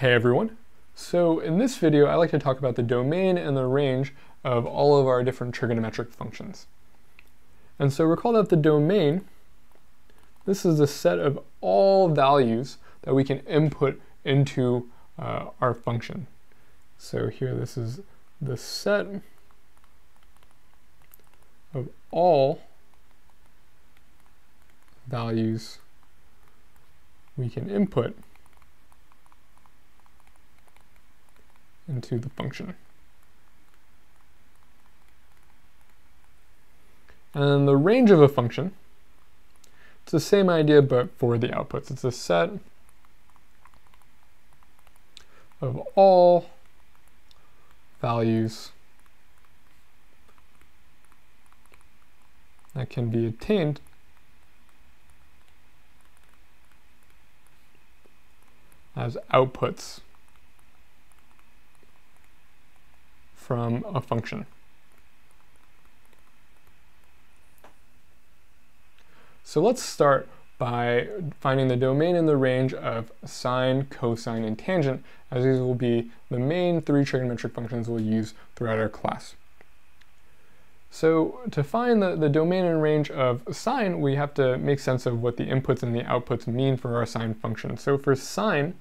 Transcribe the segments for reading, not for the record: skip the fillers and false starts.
Hey everyone. So in this video, I like to talk about the domain and the range of all of our different trigonometric functions. And so recall that the domain, this is the set of all values that we can input into our function. So here, this is the set of all values we can input into the function. And the range of a function, it's the same idea but for the outputs. It's a set of all values that can be obtained as outputs from a function. So let's start by finding the domain and the range of sine, cosine, and tangent, as these will be the main three trigonometric functions we'll use throughout our class. So to find the domain and range of sine, we have to make sense of what the inputs and the outputs mean for our sine function. So for sine,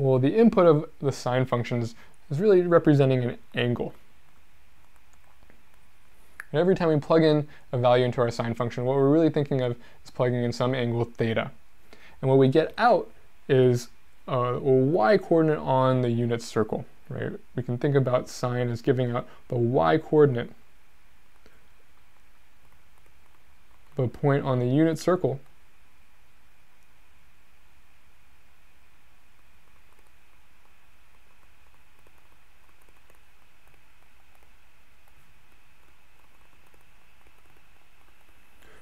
well, the input of the sine functions is really representing an angle. And every time we plug in a value into our sine function, what we're really thinking of is plugging in some angle theta. And what we get out is a y-coordinate on the unit circle, right? We can think about sine as giving out the y-coordinate of a point on the unit circle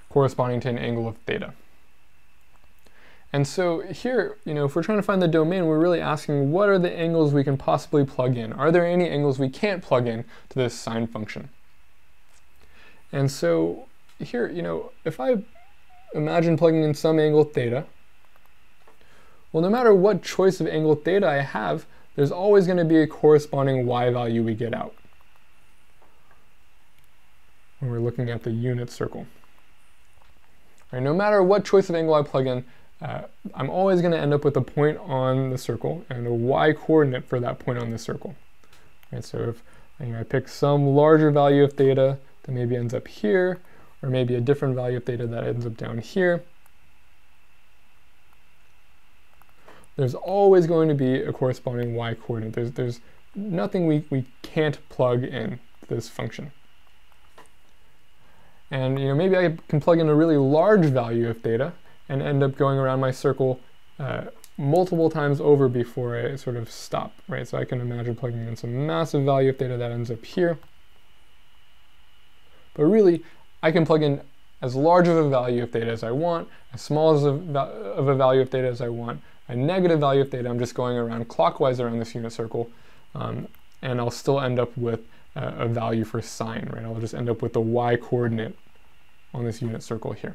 corresponding to an angle of theta. And so here, if we're trying to find the domain, we're really asking what are the angles we can possibly plug in? Are there any angles we can't plug in to this sine function? And so here, if I imagine plugging in some angle theta, well, no matter what choice of angle theta I have, there's always going to be a corresponding y value we get out when we're looking at the unit circle. Right, no matter what choice of angle I plug in, I'm always going to end up with a point on the circle and a y-coordinate for that point on the circle. Right, so if I pick some larger value of theta that maybe ends up here, or maybe a different value of theta that ends up down here, there's always going to be a corresponding y-coordinate. There's nothing we can't plug in to this function. And maybe I can plug in a really large value of theta and end up going around my circle multiple times over before I sort of stop, right? So I can imagine plugging in some massive value of theta that ends up here. But really, I can plug in as large of a value of theta as I want, as small as of a value of theta as I want, a negative value of theta. I'm just going around clockwise around this unit circle, and I'll still end up with a value for sine, right? I'll just end up with the y-coordinate on this unit circle here.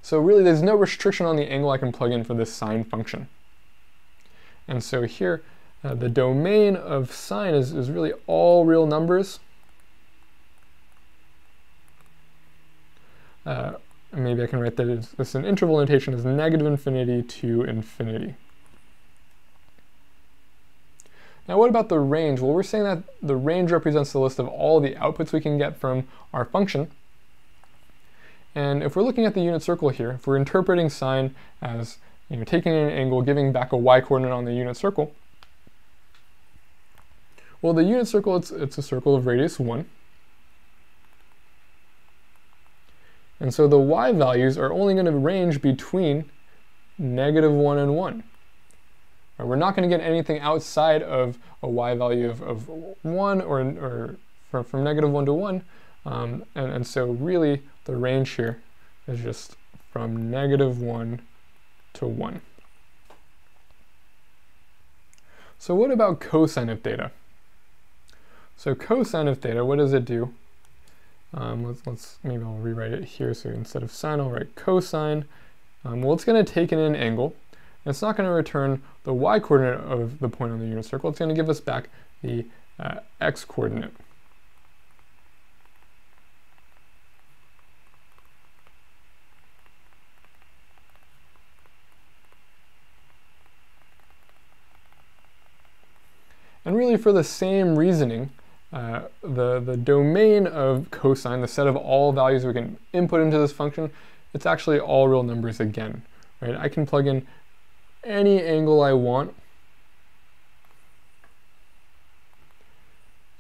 So really, there's no restriction on the angle I can plug in for this sine function. And so here, the domain of sine is really all real numbers. Maybe I can write that as this in interval notation as negative infinity to infinity. Now what about the range? Well, we're saying that the range represents the list of all the outputs we can get from our function. And if we're looking at the unit circle here, if we're interpreting sine as taking an angle, giving back a y-coordinate on the unit circle, well, the unit circle, it's a circle of radius 1. And so the y values are only going to range between -1 and 1. We're not going to get anything outside of a y value of 1 or from -1 to 1. And so really the range here is just from -1 to 1. So what about cosine of theta? So cosine of theta, what does it do? Maybe I'll rewrite it here. So instead of sine, I'll write cosine. Well, it's going to take in an angle. it's not going to return the y-coordinate of the point on the unit circle. It's going to give us back the x-coordinate. And really, for the same reasoning, the domain of cosine, the set of all values we can input into this function, it's actually all real numbers again, right? I can plug in any angle I want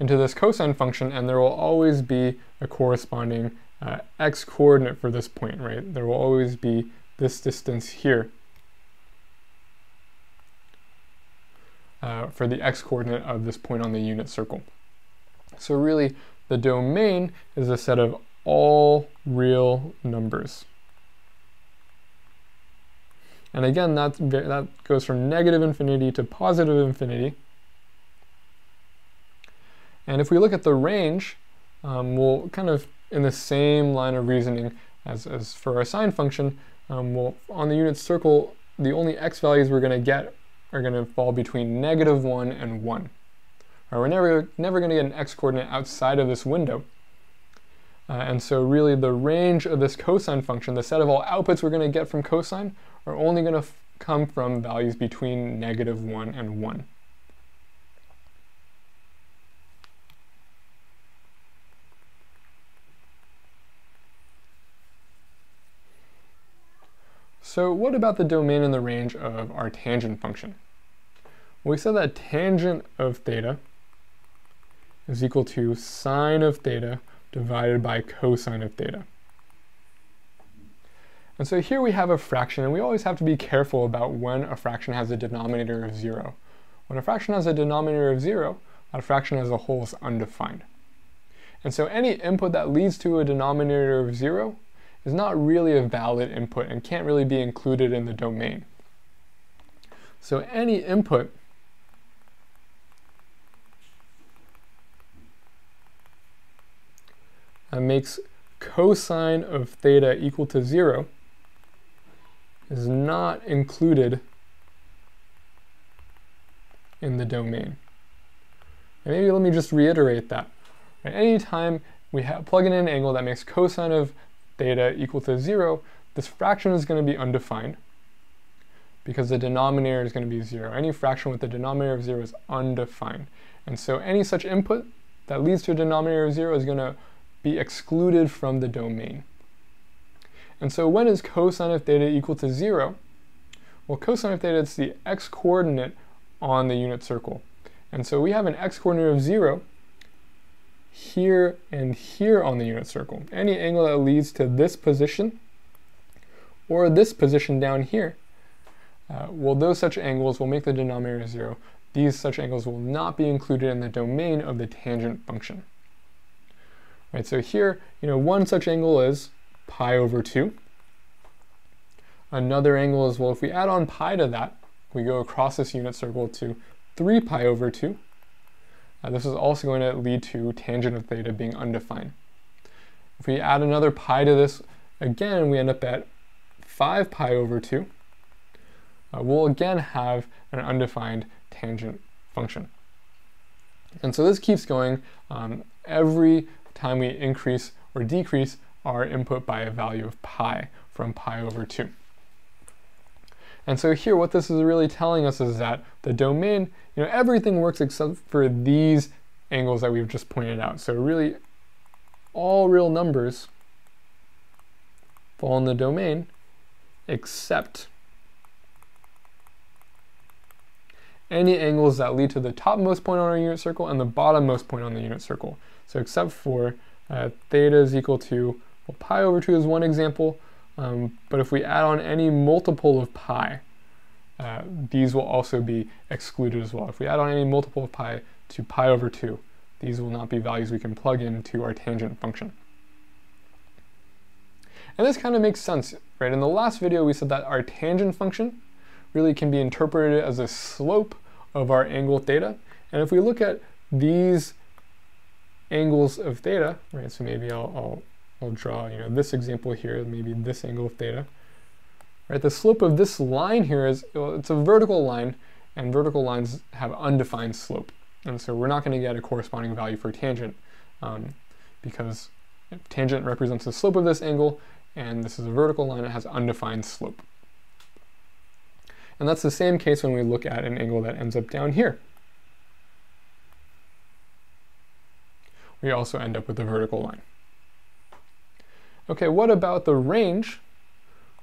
into this cosine function, and there will always be a corresponding x-coordinate for this point, right? There will always be this distance here for the x-coordinate of this point on the unit circle. So really, the domain is a set of all real numbers. And again, that goes from negative infinity to positive infinity. And if we look at the range, we'll kind of, in the same line of reasoning as for our sine function, we'll, on the unit circle, the only x values we're going to get are going to fall between -1 and 1. Right, we're never going to get an x-coordinate outside of this window. And so really the range of this cosine function, the set of all outputs we're going to get from cosine, are only going to come from values between -1 and 1. So what about the domain and the range of our tangent function? Well, we said that tangent of theta is equal to sine of theta divided by cosine of theta. And so here we have a fraction, and we always have to be careful about when a fraction has a denominator of 0. When a fraction has a denominator of 0, that fraction as a whole is undefined. And so any input that leads to a denominator of 0 is not really a valid input and can't really be included in the domain. So any input that makes cosine of theta equal to 0 is not included in the domain. And maybe let me just reiterate that. Right? Anytime we plug in an angle that makes cosine of theta equal to 0, this fraction is going to be undefined because the denominator is going to be 0. Any fraction with the denominator of 0 is undefined. And so any such input that leads to a denominator of 0 is going to be excluded from the domain. And so when is cosine of theta equal to 0? Well, cosine of theta is the x-coordinate on the unit circle. And so we have an x-coordinate of 0 here and here on the unit circle. Any angle that leads to this position or this position down here, well, those such angles will make the denominator 0. These such angles will not be included in the domain of the tangent function. Right, so here, one such angle is pi over 2. Another angle is, well, if we add on pi to that, we go across this unit circle to 3 pi over 2. This is also going to lead to tangent of theta being undefined. If we add another pi to this, again, we end up at 5 pi over 2. We'll again have an undefined tangent function. And so this keeps going every time we increase or decrease our input by a value of pi from pi over 2. And so here what this is really telling us is that the domain, everything works except for these angles that we've just pointed out. So really all real numbers fall in the domain except any angles that lead to the topmost point on our unit circle and the bottommost point on the unit circle. So except for theta is equal to, well, pi over 2 is one example, but if we add on any multiple of pi, these will also be excluded as well. If we add on any multiple of pi to pi over 2, these will not be values we can plug into our tangent function. And this kind of makes sense, right? In the last video we said that our tangent function really can be interpreted as a slope of our angle theta. And if we look at these angles of theta, right? So maybe I'll draw, this example here, maybe this angle of theta. right? The slope of this line here is, well, it's a vertical line, and vertical lines have undefined slope. And so we're not going to get a corresponding value for tangent because tangent represents the slope of this angle, and this is a vertical line that has undefined slope. And that's the same case when we look at an angle that ends up down here. We also end up with a vertical line. Okay, what about the range?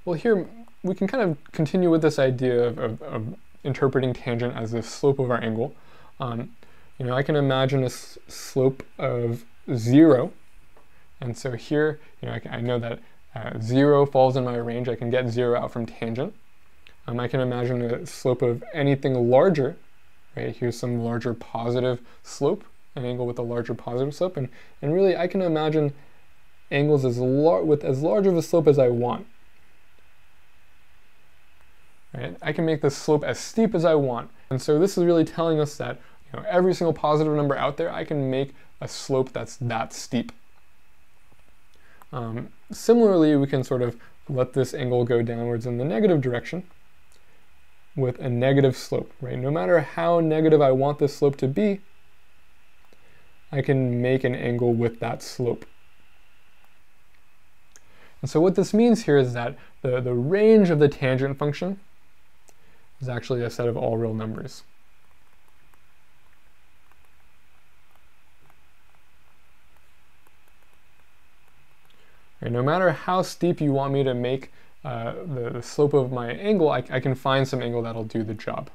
Well, here we can kind of continue with this idea of interpreting tangent as the slope of our angle. You know, I can imagine a slope of 0, and so here, you know, I know that 0 falls in my range. I can get 0 out from tangent. I can imagine a slope of anything larger, right? Here's some larger positive slope, an angle with a larger positive slope, and really I can imagine angles with as large of a slope as I want. Right? I can make the slope as steep as I want, and so this is really telling us that, you know, every single positive number out there, I can make a slope that's that steep. Similarly, we can sort of let this angle go downwards in the negative direction with a negative slope, right? No matter how negative I want this slope to be, I can make an angle with that slope. And so what this means here is that the range of the tangent function is actually a set of all real numbers. Right, no matter how steep you want me to make the slope of my angle, I can find some angle that'll do the job.